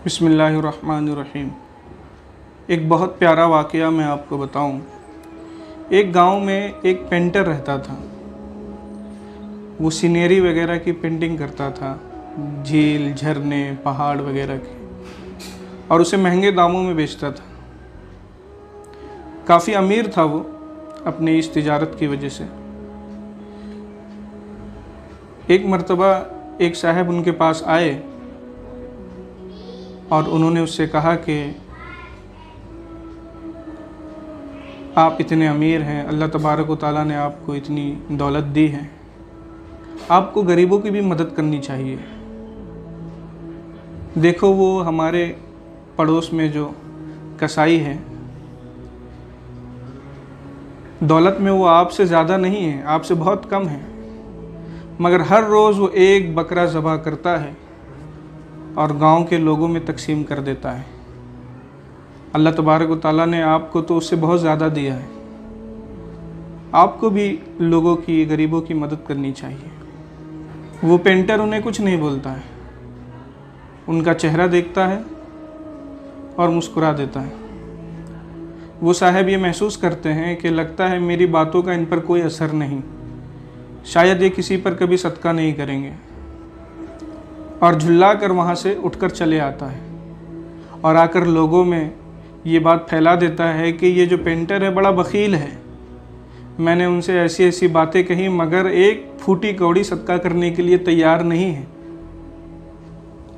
बिस्मिल्लाहिर्रहमानिर्रहीम। एक बहुत प्यारा वाक़या मैं आपको बताऊं। एक गांव में एक पेंटर रहता था। वो सीनरी वगैरह की पेंटिंग करता था, झील, झरने, पहाड़ वगैरह की, और उसे महंगे दामों में बेचता था। काफ़ी अमीर था वो अपने इस तिजारत की वजह से। एक मर्तबा एक साहब उनके पास आए और उन्होंने उससे कहा कि आप इतने अमीर हैं, अल्लाह तबारक व तआला ने आपको इतनी दौलत दी है, आपको गरीबों की भी मदद करनी चाहिए। देखो, वो हमारे पड़ोस में जो कसाई है, दौलत में वो आपसे ज़्यादा नहीं है, आपसे बहुत कम है, मगर हर रोज़ वो एक बकरा ज़बह करता है और गांव के लोगों में तकसीम कर देता है। अल्लाह तबारक व तआला ने आपको तो उससे बहुत ज़्यादा दिया है, आपको भी लोगों की, गरीबों की मदद करनी चाहिए। वो पेंटर उन्हें कुछ नहीं बोलता है, उनका चेहरा देखता है और मुस्कुरा देता है। वो साहब ये महसूस करते हैं कि लगता है मेरी बातों का इन पर कोई असर नहीं, शायद ये किसी पर कभी सदका नहीं करेंगे, और झुल्ला कर वहाँ से उठकर चले आता है और आकर लोगों में ये बात फैला देता है कि ये जो पेंटर है बड़ा बख़ील है, मैंने उनसे ऐसी ऐसी बातें कही मगर एक फूटी कौड़ी सदका करने के लिए तैयार नहीं है।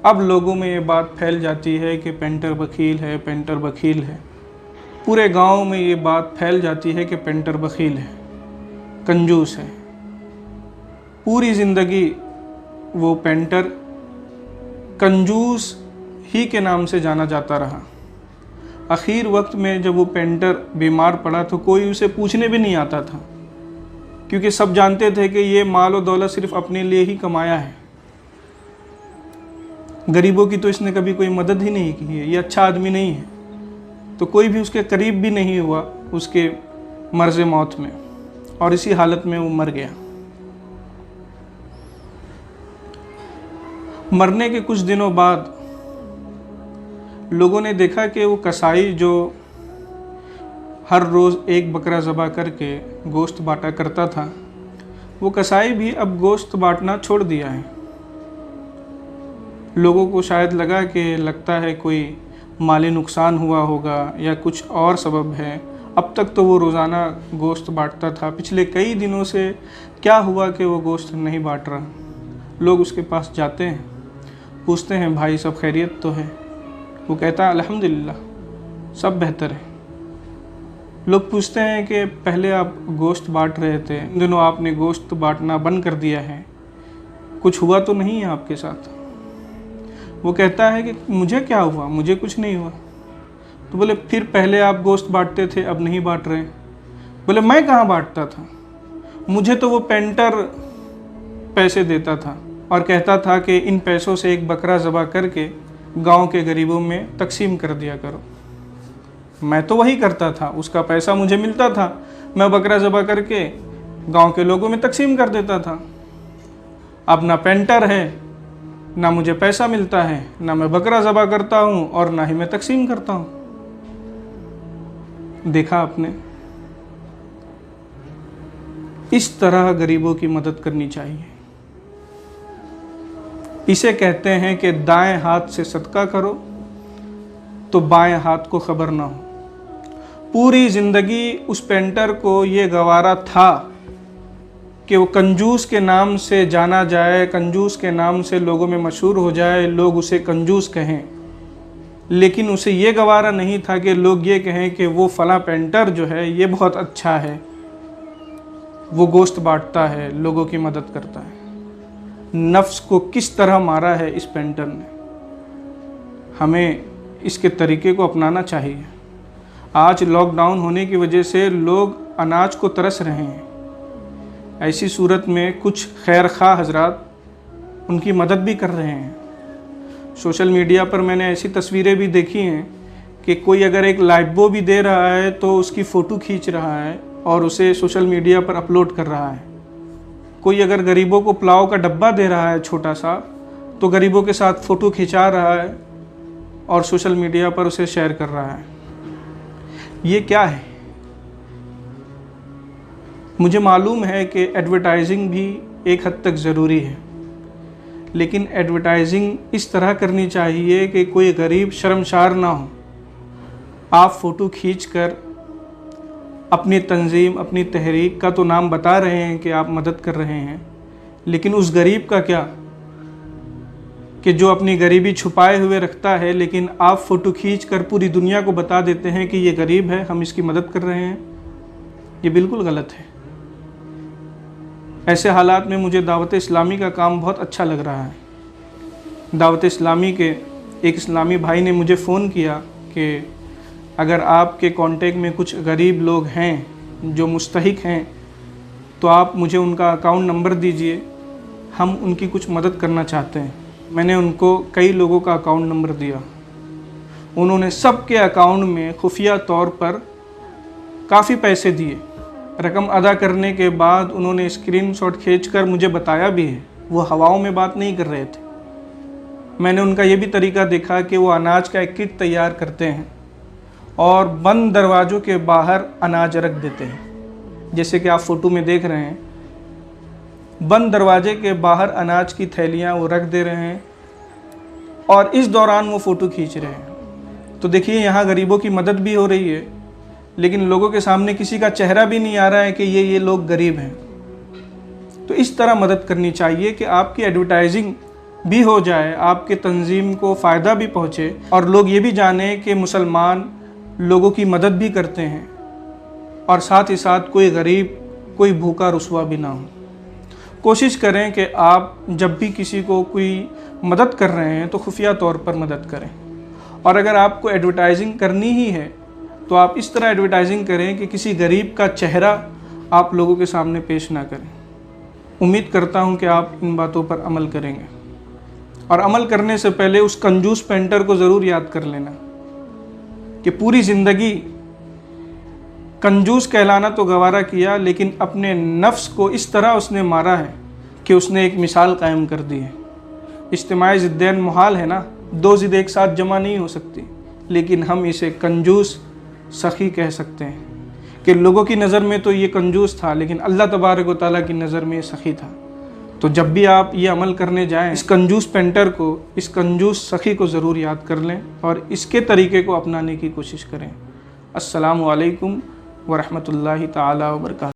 अब लोगों में ये बात फैल जाती है कि पेंटर बख़ील है, पेंटर बख़ील है। पूरे गांव में ये बात फैल जाती है कि पेंटर बख़ील है, कंजूस है। पूरी ज़िंदगी वो पेंटर कंजूस ही के नाम से जाना जाता रहा। आखिर वक्त में जब वो पेंटर बीमार पड़ा तो कोई उसे पूछने भी नहीं आता था, क्योंकि सब जानते थे कि ये माल और दौलत सिर्फ अपने लिए ही कमाया है, गरीबों की तो इसने कभी कोई मदद ही नहीं की है, ये अच्छा आदमी नहीं है। तो कोई भी उसके करीब भी नहीं हुआ उसके मर्ज़ मौत में, और इसी हालत में वो मर गया। मरने के कुछ दिनों बाद लोगों ने देखा कि वो कसाई जो हर रोज़ एक बकरा ज़बह करके गोश्त बांटा करता था, वो कसाई भी अब गोश्त बांटना छोड़ दिया है। लोगों को शायद लगा कि लगता है कोई माली नुकसान हुआ होगा या कुछ और सबब है। अब तक तो वो रोज़ाना गोश्त बांटता था, पिछले कई दिनों से क्या हुआ कि वो गोश्त नहीं बांट रहा। लोग उसके पास जाते हैं, पूछते हैं भाई सब खैरियत तो है? वो कहता है अल्हम्दुलिल्लाह, सब बेहतर है। लोग पूछते हैं कि पहले आप गोश्त बांट रहे थे, इन दिनों आपने गोश्त बांटना बंद कर दिया है, कुछ हुआ तो नहीं है आपके साथ? वो कहता है कि मुझे क्या हुआ, मुझे कुछ नहीं हुआ। तो बोले फिर पहले आप गोश्त बांटते थे, अब नहीं बांट रहे? बोले मैं कहाँ बांटता था, मुझे तो वो पेंटर पैसे देता था और कहता था कि इन पैसों से एक बकरा ज़बह करके गांव के गरीबों में तकसीम कर दिया करो। मैं तो वही करता था, उसका पैसा मुझे मिलता था, मैं बकरा ज़बह करके गांव के लोगों में तकसीम कर देता था। अब ना पेंटर है, ना मुझे पैसा मिलता है, ना मैं बकरा ज़बह करता हूँ और ना ही मैं तकसीम करता हूँ। देखा आपने, इस तरह गरीबों की मदद करनी चाहिए। इसे कहते हैं कि दाएं हाथ से सदका करो तो बाएं हाथ को खबर ना हो। पूरी ज़िंदगी उस पेंटर को ये गवारा था कि वो कंजूस के नाम से जाना जाए, कंजूस के नाम से लोगों में मशहूर हो जाए, लोग उसे कंजूस कहें। लेकिन उसे ये गवारा नहीं था कि लोग ये कहें कि वो फला पेंटर जो है ये बहुत अच्छा है, वो गोश्त बांटता है, लोगों की मदद करता है। नफ्स को किस तरह मारा है इस पेंटर ने, हमें इसके तरीके को अपनाना चाहिए। आज लॉकडाउन होने की वजह से लोग अनाज को तरस रहे हैं। ऐसी सूरत में कुछ खैर खा हजरात उनकी मदद भी कर रहे हैं। सोशल मीडिया पर मैंने ऐसी तस्वीरें भी देखी हैं कि कोई अगर एक लाइबो भी दे रहा है तो उसकी फ़ोटो खींच रहा है और उसे सोशल मीडिया पर अपलोड कर रहा है। कोई अगर गरीबों को पुलाव का डब्बा दे रहा है छोटा सा, तो गरीबों के साथ फ़ोटो खिंचा रहा है और सोशल मीडिया पर उसे शेयर कर रहा है। ये क्या है? मुझे मालूम है कि एडवर्टाइजिंग भी एक हद तक ज़रूरी है, लेकिन एडवर्टाइजिंग इस तरह करनी चाहिए कि कोई गरीब शर्मसार ना हो। आप फ़ोटो खींचकर अपनी तंजीम, अपनी तहरीक का तो नाम बता रहे हैं कि आप मदद कर रहे हैं, लेकिन उस गरीब का क्या कि जो अपनी गरीबी छुपाए हुए रखता है, लेकिन आप फ़ोटो खींचकर पूरी दुनिया को बता देते हैं कि ये गरीब है, हम इसकी मदद कर रहे हैं। ये बिल्कुल गलत है। ऐसे हालात में मुझे दावत इस्लामी का काम बहुत अच्छा लग रहा है। दावत इस्लामी के एक इस्लामी भाई ने मुझे फ़ोन किया कि अगर आपके कांटेक्ट में कुछ गरीब लोग हैं जो मुस्तहिक हैं तो आप मुझे उनका अकाउंट नंबर दीजिए, हम उनकी कुछ मदद करना चाहते हैं। मैंने उनको कई लोगों का अकाउंट नंबर दिया। उन्होंने सबके अकाउंट में खुफिया तौर पर काफ़ी पैसे दिए। रकम अदा करने के बाद उन्होंने स्क्रीनशॉट खींचकर मुझे बताया भी है। वो हवाओं में बात नहीं कर रहे थे। मैंने उनका ये भी तरीका देखा कि वो अनाज का एक किट तैयार करते हैं और बंद दरवाज़ों के बाहर अनाज रख देते हैं। जैसे कि आप फ़ोटो में देख रहे हैं, बंद दरवाजे के बाहर अनाज की थैलियाँ वो रख दे रहे हैं और इस दौरान वो फ़ोटो खींच रहे हैं। तो देखिए, यहाँ गरीबों की मदद भी हो रही है, लेकिन लोगों के सामने किसी का चेहरा भी नहीं आ रहा है कि ये लोग गरीब हैं। तो इस तरह मदद करनी चाहिए कि आपकी एडवर्टाइजिंग भी हो जाए, आपके तंजीम को फ़ायदा भी पहुँचे और लोग ये भी जाने कि मुसलमान लोगों की मदद भी करते हैं और साथ ही साथ कोई गरीब, कोई भूखा रुसवा भी ना हो। कोशिश करें कि आप जब भी किसी को कोई मदद कर रहे हैं तो खुफिया तौर पर मदद करें, और अगर आपको एडवर्टाइजिंग करनी ही है तो आप इस तरह एडवर्टाइजिंग करें कि किसी गरीब का चेहरा आप लोगों के सामने पेश ना करें। उम्मीद करता हूं कि आप इन बातों पर अमल करेंगे, और अमल करने से पहले उस कंजूस पेंटर को ज़रूर याद कर लेना कि पूरी ज़िंदगी कंजूस कहलाना तो गवारा किया, लेकिन अपने नफ्स को इस तरह उसने मारा है कि उसने एक मिसाल कायम कर दी है। इज्तिमाई ज़िद्दैन मुहाल है ना, दो ज़िद एक साथ जमा नहीं हो सकती, लेकिन हम इसे कंजूस सखी कह सकते हैं कि लोगों की नज़र में तो ये कंजूस था, लेकिन अल्लाह तबारक व तआला की नज़र में ये सखी था। तो जब भी आप ये अमल करने जाएं, इस कंजूस पेंटर को, इस कंजूस सखी को ज़रूर याद कर लें और इसके तरीके को अपनाने की कोशिश करें। अस्सलामु अलैकुम व रहमतुल्लाहि ताला व बरकातहू।